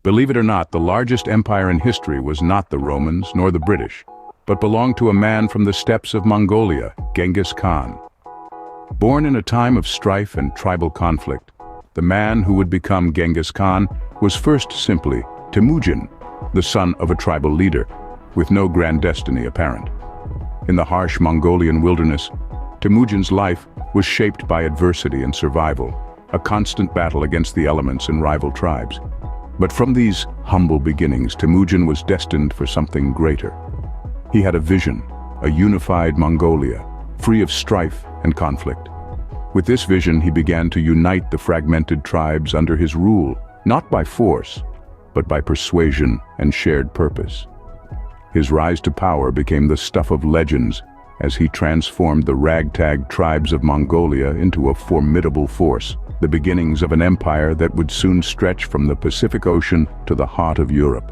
Believe it or not, the largest empire in history was not the Romans nor the British, but belonged to a man from the steppes of Mongolia, Genghis Khan. Born in a time of strife and tribal conflict, the man who would become Genghis Khan was first simply Temujin, the son of a tribal leader, with no grand destiny apparent. In the harsh Mongolian wilderness, Temujin's life was shaped by adversity and survival, a constant battle against the elements and rival tribes. But from these humble beginnings, Temujin was destined for something greater. He had a vision, a unified Mongolia, free of strife and conflict. With this vision, he began to unite the fragmented tribes under his rule, not by force, but by persuasion and shared purpose. His rise to power became the stuff of legends as he transformed the ragtag tribes of Mongolia into a formidable force, the beginnings of an empire that would soon stretch from the Pacific Ocean to the heart of Europe.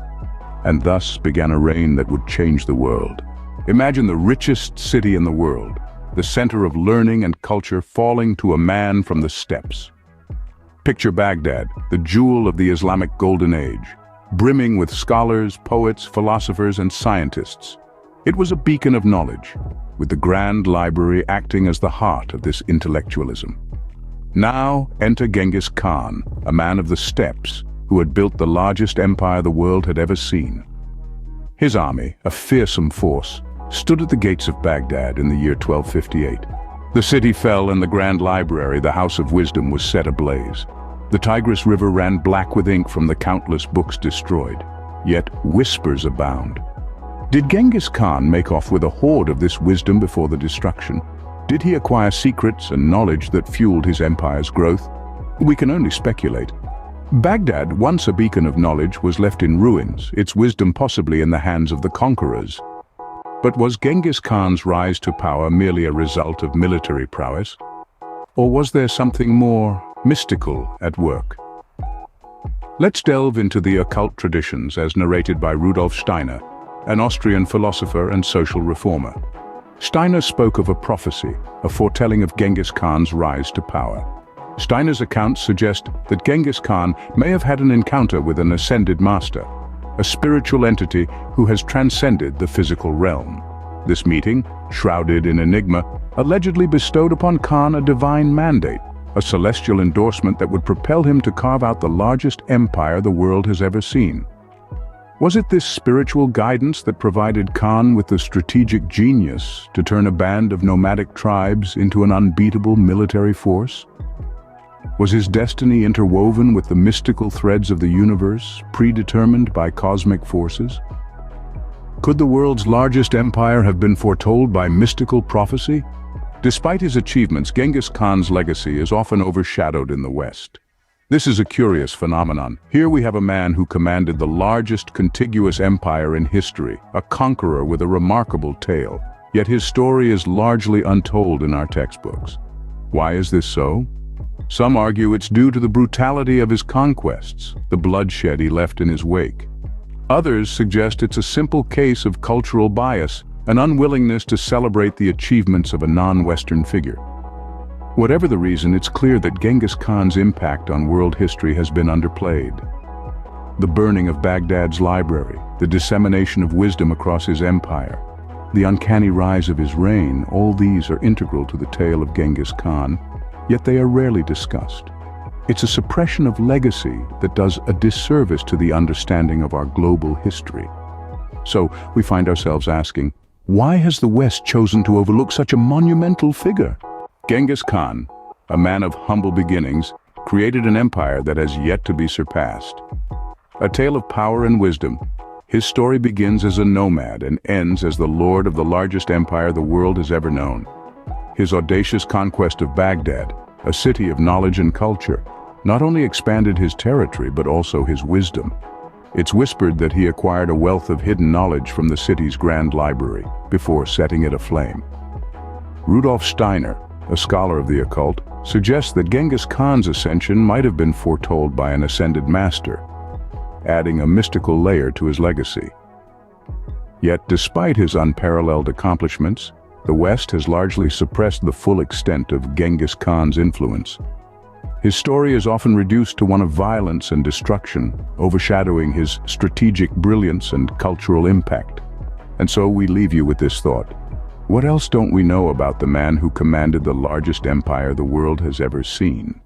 And thus began a reign that would change the world. Imagine the richest city in the world, the center of learning and culture, falling to a man from the steppes. Picture Baghdad, the jewel of the Islamic Golden Age, brimming with scholars, poets, philosophers, and scientists. It was a beacon of knowledge, with the Grand Library acting as the heart of this intellectualism. Now enter Genghis Khan, a man of the steppes, who had built the largest empire the world had ever seen. His army, a fearsome force, stood at the gates of Baghdad in the year 1258. The city fell and the Grand Library, the House of Wisdom, was set ablaze. The Tigris River ran black with ink from the countless books destroyed. Yet whispers abound. Did Genghis Khan make off with a hoard of this wisdom before the destruction? Did he acquire secrets and knowledge that fueled his empire's growth? We can only speculate. Baghdad, once a beacon of knowledge, was left in ruins, its wisdom possibly in the hands of the conquerors. But was Genghis Khan's rise to power merely a result of military prowess? Or was there something more mystical at work? Let's delve into the occult traditions as narrated by Rudolf Steiner, an Austrian philosopher and social reformer. Steiner spoke of a prophecy, a foretelling of Genghis Khan's rise to power. Steiner's accounts suggest that Genghis Khan may have had an encounter with an ascended master, a spiritual entity who has transcended the physical realm. This meeting, shrouded in enigma, allegedly bestowed upon Khan a divine mandate, a celestial endorsement that would propel him to carve out the largest empire the world has ever seen. Was it this spiritual guidance that provided Khan with the strategic genius to turn a band of nomadic tribes into an unbeatable military force? Was his destiny interwoven with the mystical threads of the universe, predetermined by cosmic forces? Could the world's largest empire have been foretold by mystical prophecy? Despite his achievements, Genghis Khan's legacy is often overshadowed in the West. This is a curious phenomenon. Here we have a man who commanded the largest contiguous empire in history, a conqueror with a remarkable tale. Yet his story is largely untold in our textbooks. Why is this so? Some argue it's due to the brutality of his conquests, the bloodshed he left in his wake. Others suggest it's a simple case of cultural bias, an unwillingness to celebrate the achievements of a non-Western figure. Whatever the reason, it's clear that Genghis Khan's impact on world history has been underplayed. The burning of Baghdad's library, the dissemination of wisdom across his empire, the uncanny rise of his reign, all these are integral to the tale of Genghis Khan, yet they are rarely discussed. It's a suppression of legacy that does a disservice to the understanding of our global history. So we find ourselves asking, why has the West chosen to overlook such a monumental figure? Genghis Khan, a man of humble beginnings, created an empire that has yet to be surpassed. A tale of power and wisdom, his story begins as a nomad and ends as the lord of the largest empire the world has ever known. His audacious conquest of Baghdad, a city of knowledge and culture, not only expanded his territory but also his wisdom. It's whispered that he acquired a wealth of hidden knowledge from the city's Grand Library before setting it aflame. Rudolf Steiner, a scholar of the occult, suggests that Genghis Khan's ascension might have been foretold by an ascended master, adding a mystical layer to his legacy. Yet, despite his unparalleled accomplishments, the West has largely suppressed the full extent of Genghis Khan's influence. His story is often reduced to one of violence and destruction, overshadowing his strategic brilliance and cultural impact. And so we leave you with this thought. What else don't we know about the man who commanded the largest empire the world has ever seen?